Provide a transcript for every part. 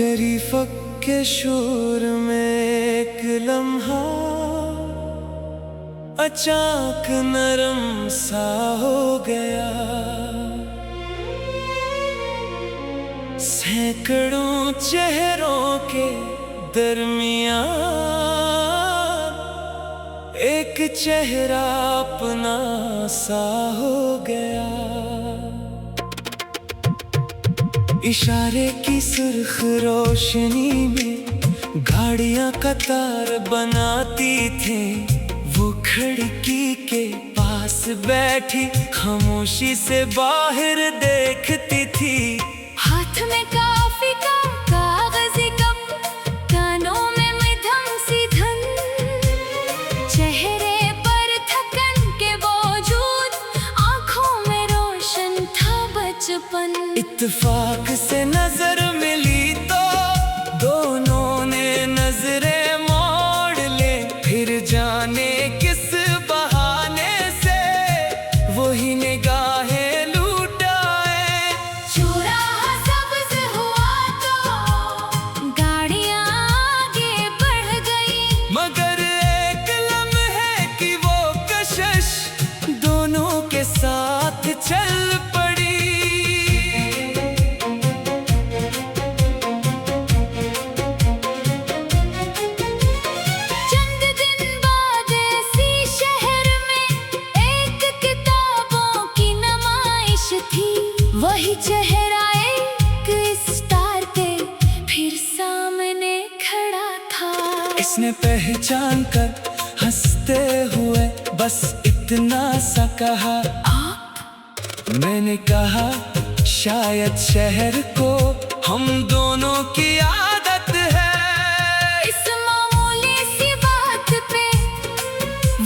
टेरिफक के शोर में एक लम्हा अचानक नरम सा हो गया। सैकड़ों चेहरों के दरमियान एक चेहरा अपना सा हो गया। इशारे की सुर्ख रोशनी में गाड़ियां कतार बनाती थी। वो खिड़की के पास बैठी खामोशी से बाहर देखती थी। हाथ में कॉफी का कागजी कप, कानों में मध्यम सी धुन, चेहरे पर थकन के बावजूद आंखों में रोशन था बचपन। इत्तेफाक से नजर मिली तो दोनों ने नजरें मोड़ ले। फिर जाने किस बहाने से वही निगाहें लुटाए। चौराहा सब्ज हुआ तो गाड़ियां आगे बढ़ गई, मगर एक लम्हे की वो कशिश दोनों के साथ चल पड़ी। चंद दिन बाद ऐसी शहर में एक किताबों की नुमाइश थी। वही चेहरा एक स्टार पे फिर सामने खड़ा था। इसने पहचान कर हंसते हुए बस इतना सा कहा, आप? मैंने कहा शायद शहर को हम दोनों की आदत है। इस मामूली सी बात पे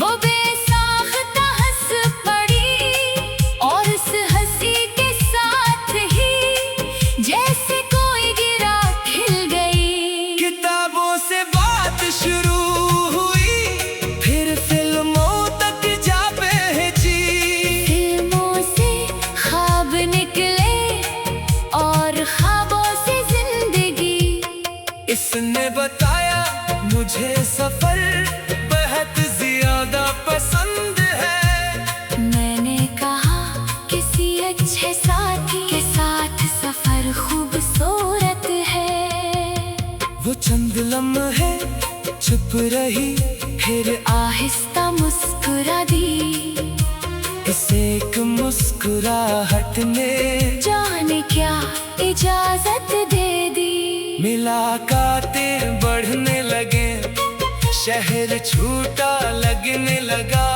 वो बेसाख्ता हंस पड़ी, और इस हंसी के साथ ही जैसे कोई गिरा खिल गई। किताबों से बात शुरू हुई, फिर फिल्मों तक जा पहुंची। फिल्मों से ख्वाब निकले और ख्वाबों से जिंदगी। इसने बताया मुझे सफर बेहद ज्यादा पसंद है। मैंने कहा किसी अच्छे साथी के साथ सफर खूबसूरत है। वो चंद लम्हे चुप रही, फिर आहिस्ता मुस्कुरा दी। इस एक मुस्कुराहट ने जाने क्या इजाजत दे दी। मुलाकातें बढ़ने लगे, शहर छूटा लगने लगा।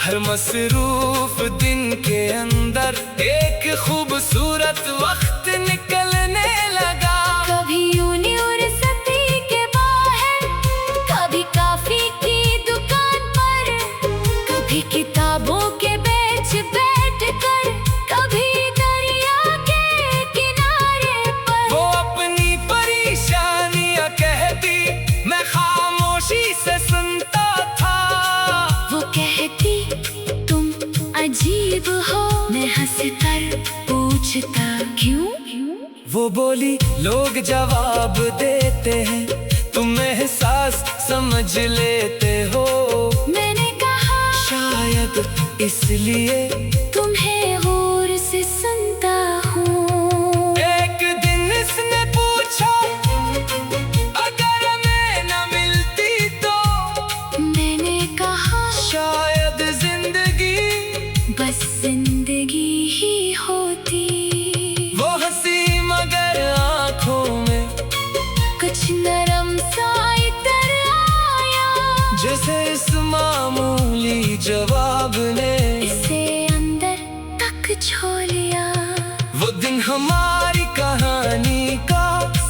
हर मसरूफ दिन के अंदर एक खूबसूरत वक्त निकलने लगा। कभी यूनिवर्सिटी के बाहर, कभी कॉफी की दुकान पर, कभी किताबों के बेंच बैठकर, कभी दरिया के किनारे पर। वो अपनी परेशानियां कहती, मैं खामोशी से सुनता था। वो कहती तुम अजीब हो, मैं हंसकर पूछता क्यों? वो बोली लोग जवाब देते हैं, तुम एहसास समझ लेते हो। मैंने कहा शायद इसलिए तुम्हें गौर से सुनता हूँ। एक दिन इसने पूछा अगर मैं न मिलती तो। मैंने कहा शायद जिंदगी बस जिंदगी ही होती। वो हंसी मगर आंखों में कुछ नरम सा इतर आया, जैसे इस मामूली जवाब ने इसे अंदर तक छो लिया। वो दिन हमारी कहानी का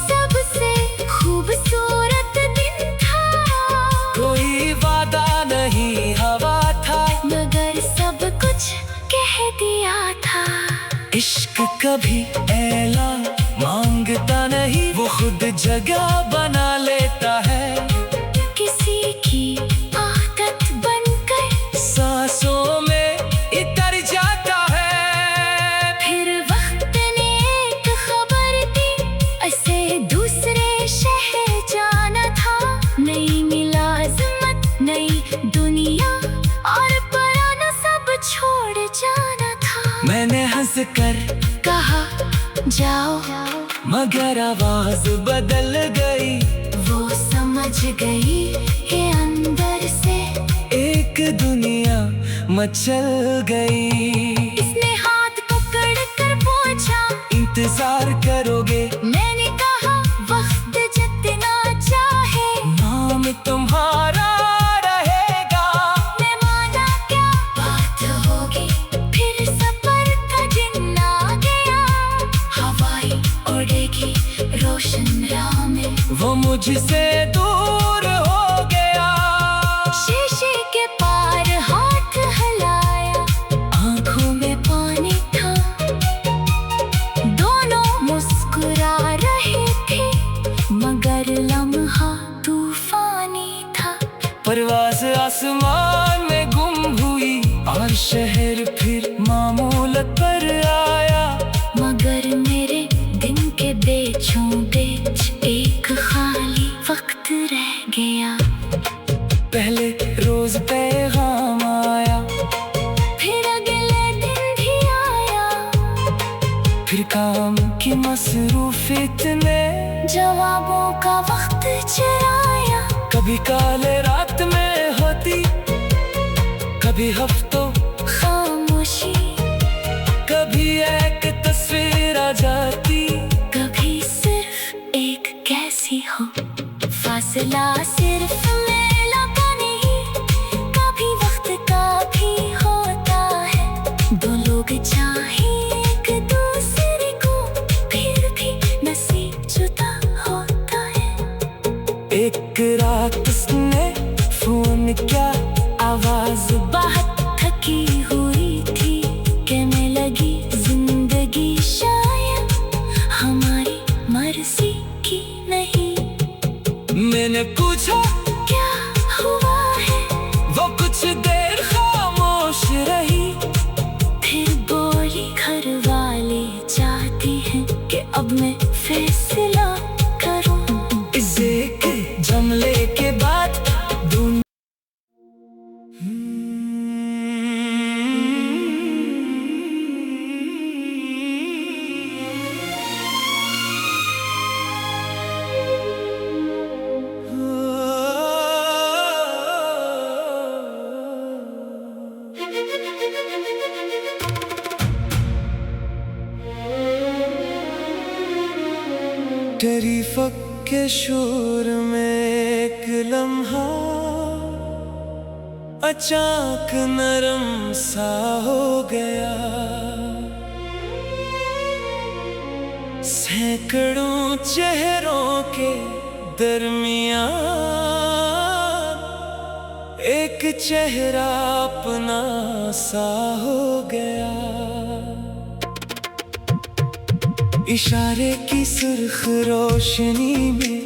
सबसे खूबसूरत दिन था। कोई वादा नहीं हवा था, मगर सब कुछ कह दिया था। इश्क कभी ऐला मांगता नहीं, वो खुद जगह बना लेता है। किसी की आदत बनकर सांसों में इतर जाता है। फिर वक्त ने एक खबर दी, ऐसे दूसरे नई दुनिया और पुराना सब छोड़ जाना था। मैंने हंस कर कहा जाओ, मगर आवाज बदल गई। वो समझ गई ये अंदर से एक दुनिया मचल गई। इसने हाथ पकड़ कर पूछा, इंतजार करोगे? मैंने कहा वक्त जितना चाहे नाम तुम्हारा रहेगा। मैं माना क्या बात होगी, फिर सफर का दिन आ गया। हवाएं उड़ेगी रोशन राह में, वो मुझसे दूर हो गया। शीशे के पार हाथ हिलाया, आंखों में पानी था। दोनों मुस्कुरा रहे थे, मगर लम्हा तूफानी था। परवाज़ आसमान में गुम हुई और शहर फिर मामूल पर आया। मगर मेरे दिन के बीचों बीच एक खाली वक्त रह गया। पहले रोज पैगाम आया, फिर अगले दिन भी आया, फिर काम की मसरूफियत ने जवाबों का वक्त चराया। कभी काले रात में होती, कभी हफ्तों, खामोशी कभी एक तस्वीर आ जाती। कभी सिर्फ एक कैसी हो, फासला सिर्फ मेला का नहीं। कभी वक्त का भी होता है, दो लोग चाहे एक दूसरे को, फिर भी नसीब जुदा होता है। एक रात उसने फोन किया, आवाज बहुत थकी हुई थी, कहने लगी जिंदगी शायद हमारी मर्जी की नहीं। मैंने पूछा क्या हुआ है, वो कुछ देर खामोश रही। फिर बोली घर वाले चाहती हैं कि अब मैं फैसला करूं। इस एक जमले के बाद दुनिया टरीफक के शोर में एक लम्हा अचानक नरम सा हो गया। सैकड़ों चेहरों के दरमियान एक चेहरा अपना सा हो गया। इशारे की सुर्ख रोशनी में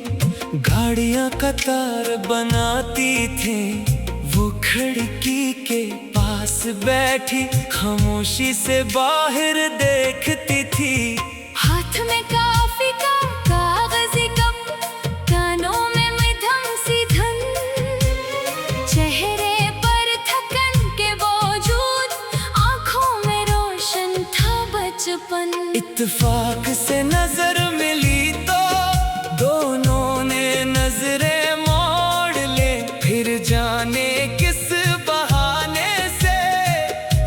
गाड़ियां कतार बनाती थी। वो खिड़की के पास बैठी खामोशी से बाहर देखती थी। हाथ में काफी का कागजी कप, कानों में मध्यम सी धुन, चेहरे पर थकन के बावजूद आंखों में रोशन था बचपन। इत्तेफाक से नजर मिली तो दोनों ने नजरें मोड़ ले। फिर जाने किस बहाने से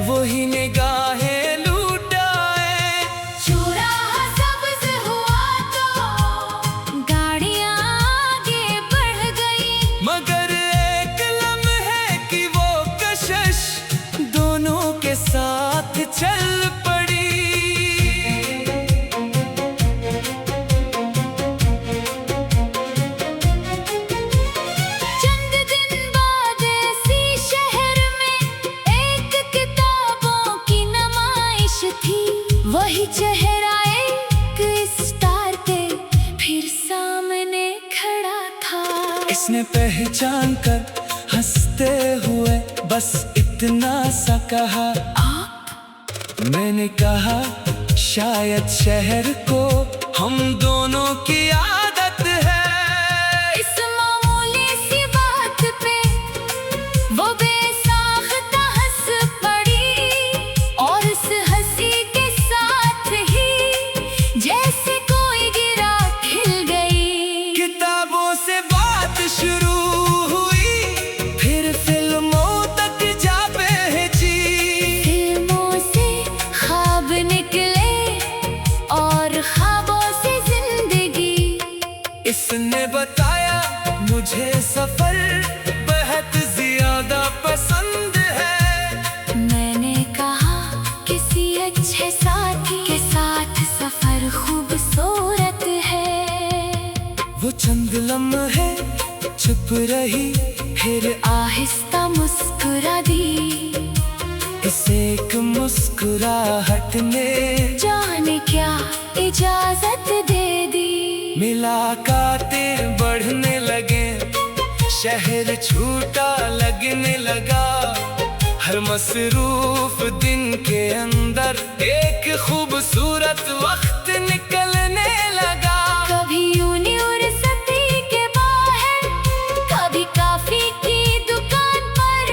वही निगाहें लुटाए। चौराहा सब्ज हुआ तो गाड़ियां आगे बढ़ गई, मगर एक लम्हे की वो कशिश दोनों के साथ चल पड़ी। चंद दिन बाद ऐसी शहर में एक किताबों की नुमाइश थी। वही चेहरा एक स्टार पे फिर सामने खड़ा था। इसने पहचान कर हंसते हुए बस इतना सा कहा, मैंने कहा शायद शहर को हम दोनों की आदत है। इस मामूली सी बात पे मुझे सफर बेहद ज्यादा पसंद है। मैंने कहा किसी अच्छे साथी के साथ सफर खूबसूरत है। वो चंद लम्हे चुप रही, फिर आहिस्ता मुस्कुरा दी। इस एक मुस्कुराहट ने जाने क्या इजाजत दे दी। मुलाकातें बढ़ने लगे, शहर छूटा लगने लगा। हर मसरूफ दिन के अंदर एक खूबसूरत वक्त निकलने लगा। कभी यूनिवर्सिटी के बाहर, कभी कॉफी की दुकान पर,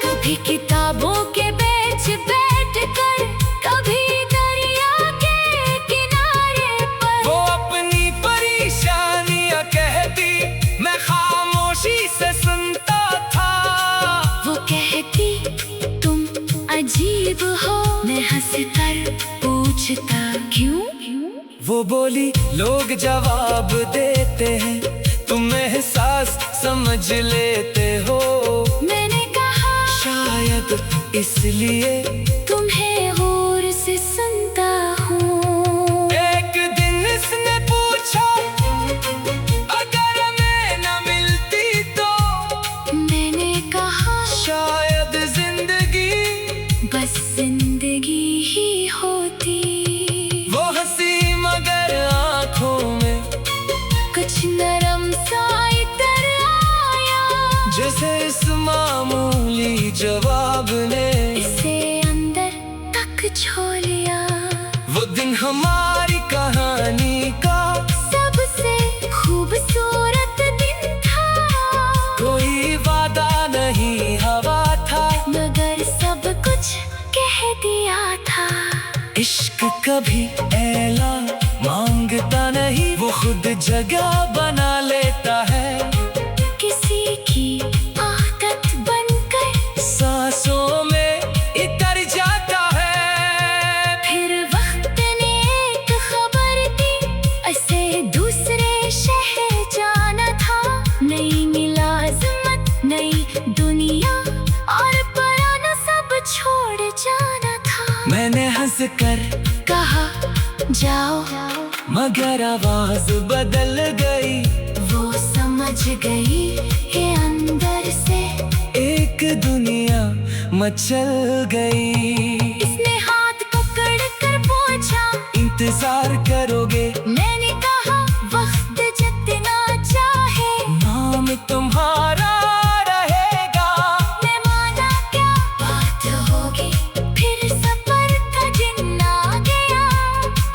कभी किताबों के बेंच बैठकर, कभी दरिया के किनारे पर। वो अपनी परेशानियां कहती, मैं खामोशी से सुनता था। वो कहती तुम अजीब हो, मैं हंसकर पूछता क्यों। वो बोली लोग जवाब देते हैं, तुम एहसास समझ लेते हो। मैंने कहा शायद इसलिए तुम्हें गौर से सुनता हूँ। एक दिन इसने पूछा, अगर मैं न मिलती तो। मैंने कहा शायद जिंदगी बस जिंदगी ही होती। वो हंसी मगर आंखों में कुछ नरम सा इतर आया, जैसे इस मामूली जवाब ने इसे अंदर तक छो लिया। वो दिन हमारी कहानी का सबसे खूबसूरत दिन था। कोई वादा नहीं हवा था, मगर सब कुछ कह दिया था। इश्क कभी ऐला मांगता नहीं, वो खुद जगह बना लेता है। किसी की आदत बनकर सांसों में इतर जाता है। फिर वक्त ने एक खबर दी, ऐसे दूसरे शहर जाना था। नई मुलाज़मत, नई दुनिया और पुराना सब छोड़ जाना था। मैंने हंस कर कहा जाओ, मगर आवाज बदल गई। वो समझ गई कि अंदर से एक दुनिया मचल गई। इसने हाथ पकड़ कर पूछा इंतजार करोगे? मैंने कहा वक्त जितना चाहे नाम तुम्हारा रहेगा। मैं माना क्या बात होगी, फिर सफर का दिन आ गया।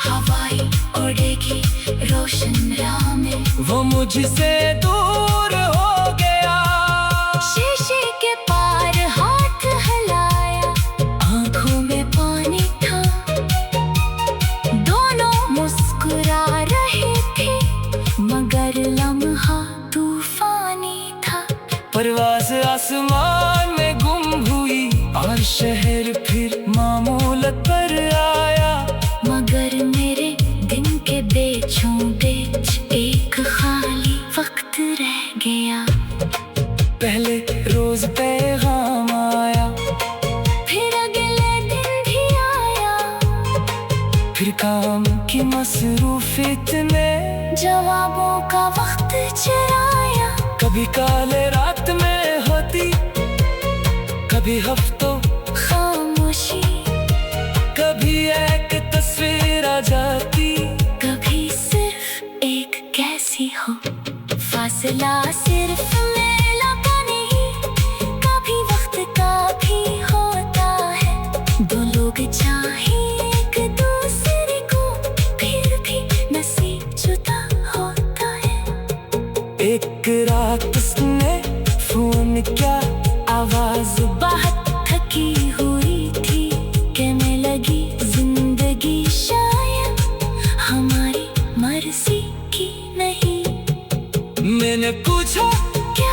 हवाई उड़ेगी रोशन राह में, वो मुझसे दूर हो गया। शीशे के पार हाथ हिलाया, आंखों में पानी था। दोनों मुस्कुरा रहे थे, मगर लम्हा तूफानी था। परवाज़ आसमान में गुम हुई और शहर फिर मामूलत पर आया। मगर मेरे दिन के बीचों बीच एक खाली वक्त रह गया। पहले रोज पैगाम आया, फिर अगले दिन भी आया। फिर काम की मसरूफियत ने जवाबों का वक्त चराया। कभी काले रात में होती, कभी हफ्तों, खामोशी कभी एक तस्वीर आ जाती। कभी सिर्फ एक कैसी हो, फासला सिर्फ मेला का नहीं। कभी वक्त का भी होता है, दो लोग चाहे एक दूसरे को, फिर भी नसीब जुदा होता है। एक रात उसने फोन किया, आवाज बहुत थकी हुई थी, कहने लगी जिंदगी शायद हमारी मर्जी की नहीं। मैंने पूछा क्या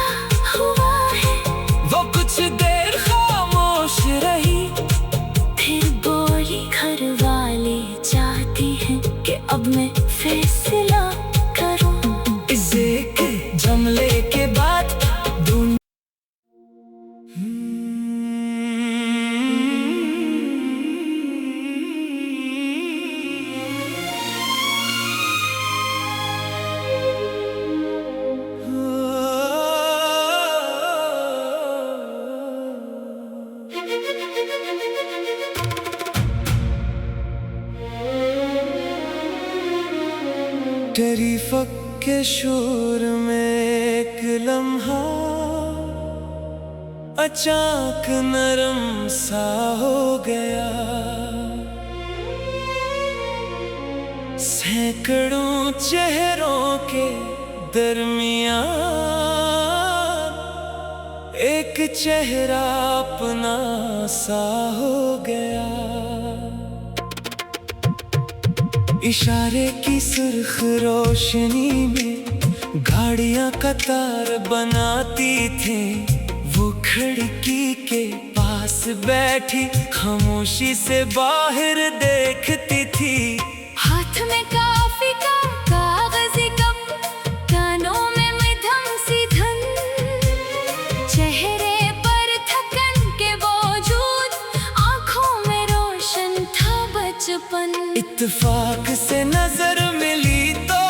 तेरी फक के शोर में एक लम्हा अचानक नरम सा हो गया। सैकड़ों चेहरों के दरमियान एक चेहरा अपना सा हो गया। इशारे की सुर्ख रोशनी में गाड़ियां कतार बनाती थी। वो खिड़की के पास बैठी खामोशी से बाहर देखती थी। हाथ में कॉफी का कागजी कप, कानों में मध्यम सी धुन, चेहरे पर थकन के बावजूद आंखों में रोशन था बचपन। इत्तेफाक से नजर मिली तो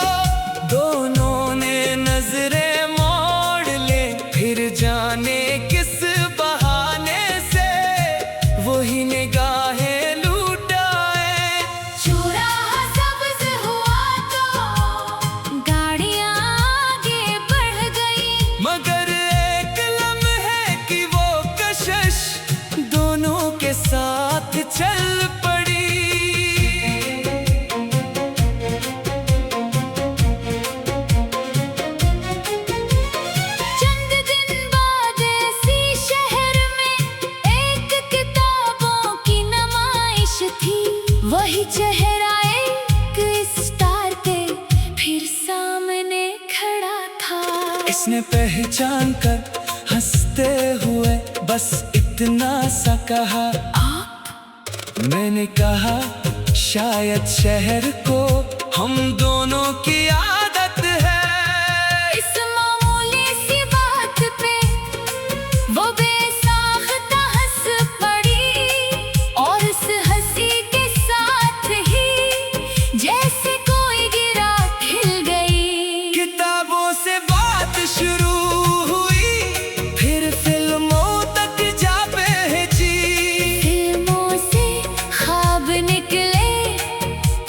दोनों ने नजरें मोड़ ले। फिर जाने किस बहाने से वही निगाहें लुटाए। चौराहा सब्ज हुआ तो गाड़ियां आगे बढ़ गई, मगर एक लम्हे की वो कशिश दोनों के साथ चल पड़ी। वही चेहरा एक स्टार पे फिर सामने खड़ा था। इसने पहचान कर हंसते हुए बस इतना सा कहा, आप? मैंने कहा शायद शहर को हम दोनों की आदत है। इस मामूली सी बात पे वो बेसाख्ता हंस पड़ी, और इस हंसी के साथ ही जैसे कोई गिरा खिल गई। किताबों से बात शुरू हुई, फिर फिल्मों तक जा पहुंची। फिल्मों से ख्वाब निकले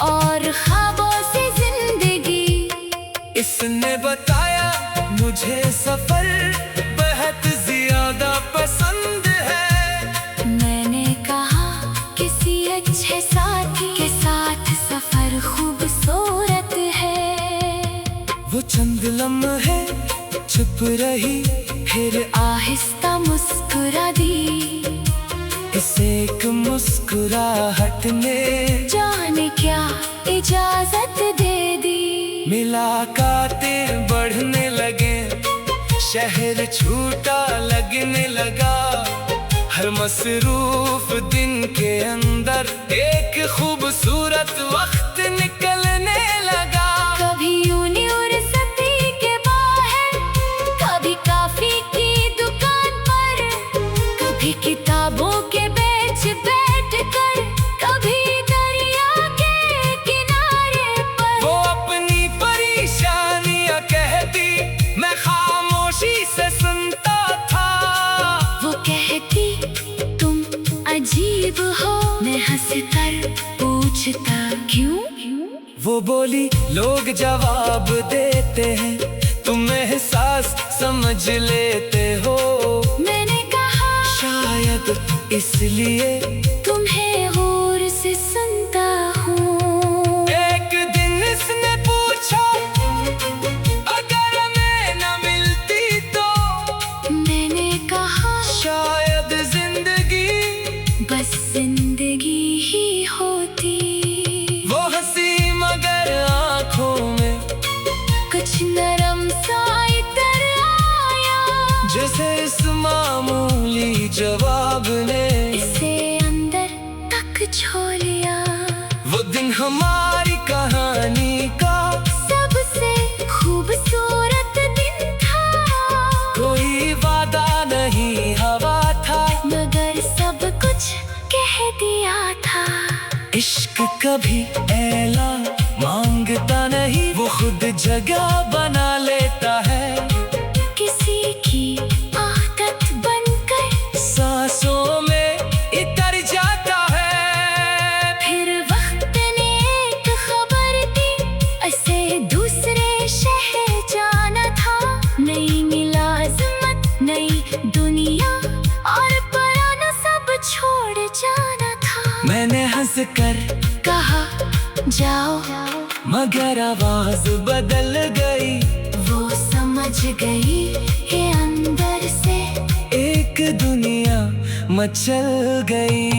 और ख्वाबों से जिंदगी। इसने बताया मुझे सफर बहुत ज्यादा पसंद है। मैंने कहा किसी अच्छे साथी के साथ सफर खूबसूरत है। वो चंद लम्हे चुप रही, फिर आहिस्ता मुस्कुरा दी। इसे एक मुस्कुराहट ने जाने क्या इजाजत दे दी। मुलाकातें बढ़ने लगे, शहर छूटा लगने लगा। हर मसरूफ दिन के अंदर एक खूबसूरत वक्त निकलने लगा। कभी यूनिवर्सिटी के बाहर, कभी कॉफी की दुकान पर, कभी किताबों के बेंच बैठकर, कभी दरिया के किनारे पर। वो अपनी परेशानियां कहती, मैं खामोशी से सुनता था। वो कहती तुम अजीब हो, मैं हंसकर पूछता क्यों? वो बोली लोग जवाब देते हैं, तुम एहसास समझ लेते हो। मैंने कहा शायद इसलिए तुम्हें गौर से सुनता हूँ। एक दिन इसने पूछा अगर मैं न मिलती तो। मैंने कहा शायद जिंदगी बस जिंदगी ही होती। वो हंसी मगर आंखों में कुछ नरम सा इतर आया, जैसे इस मामूली जवाब ने इसे अंदर तक छो लिया। वो दिन हमारी कहानी का सबसे खूबसूरत दिन था। कोई वादा नहीं, हवा इश्क कभी एला मांगता नहीं, वो खुद जगह बना लेता है। किसी की आदत बनकर सांसों में इतर जाता है। फिर वक्त ने एक खबर दी, ऐसे दूसरे शहर जाना था। नई मुलाजिमत, नई दुनिया और पुराना सब छोड़ जाना था। मैंने हंस कर कहा जाओ, मगर आवाज बदल गई। वो समझ गई कि अंदर से एक दुनिया मचल गई।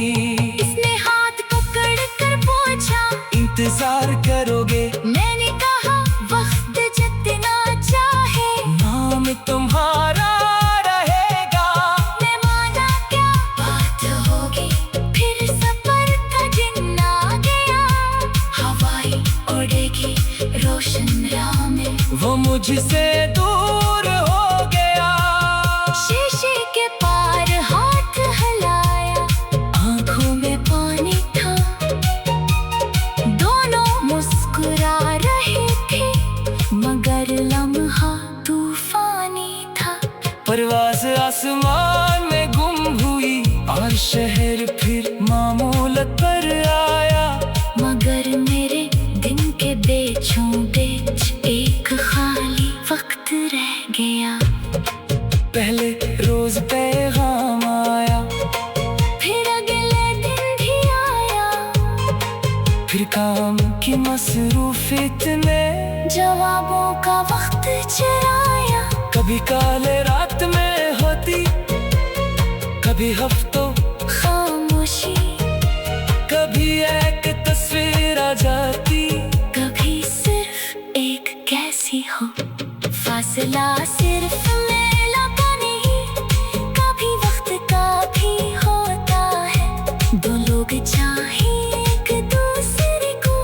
इसने हाथ पकड़ कर पूछा, इंतजार करोगे? मैंने कहा वक्त जितना चाहे नाम तुम्हारा रहेगा। मैं माना, क्या बात होगी। फिर सफर का दिन आ गया, हवाएं उड़ेगी रोशन राह में। वो मुझसे दूर हो गया। शीशे के पार हाथ हिलाया, आंखों में पानी था। दोनों मुस्कुरा रहे थे, मगर लम्हा तूफानी था। परवाज़ आसमान में गुम हुई और शहर फिर मामूलत पर आया। मगर मेरे दिन के बीचों बीच एक खाली वक्त रह गया। पहले रोज पैगाम आया, फिर अगले दिन भी आया। फिर काम की मसरूफियत ने जवाबों का वक्त चराया। कभी काले रात में होती, कभी हफ्तों, खामोशी, कभी एक तस्वीर आ जाती। कभी सिर्फ एक कैसी हो। फासला सिर्फ मेला का नहीं, कभी वक्त का भी होता है। दो लोग चाहे एक दूसरे को,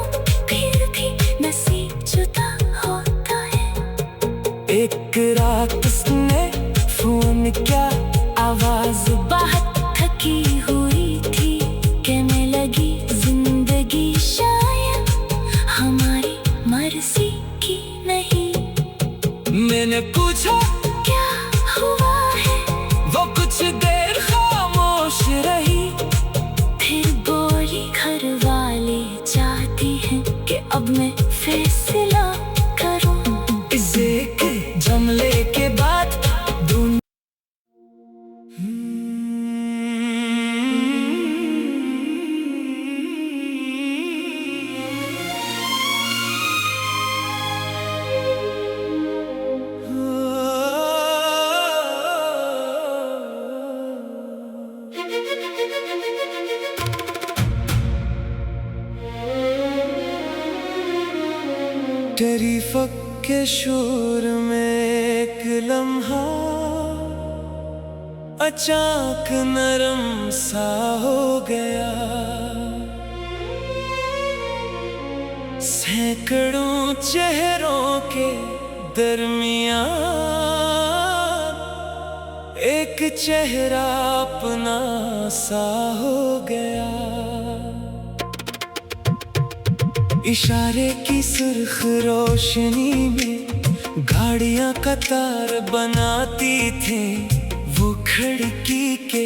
फिर भी नसीब जुदा होता है। एक रात उसने फोन किया, आवाज बहुत थकी हुई थी, कहने लगी जिंदगी शायद हमारी मर्जी की नहीं। मैंने पूछा क्या हुआ है, वो कुछ देर खामोश रही। फिर बोली घर वाले चाहती हैं कि अब मैं फैसला करूं। इस एक जमले के बाद दुनिया टरीफक के शोर में एक लम्हा अचानक नरम सा हो गया। सैकड़ों चेहरों के दरमियान एक चेहरा अपना सा हो गया। इशारे की सुर्ख रोशनी में गाड़ियां कतार बनाती थी। वो खिड़की के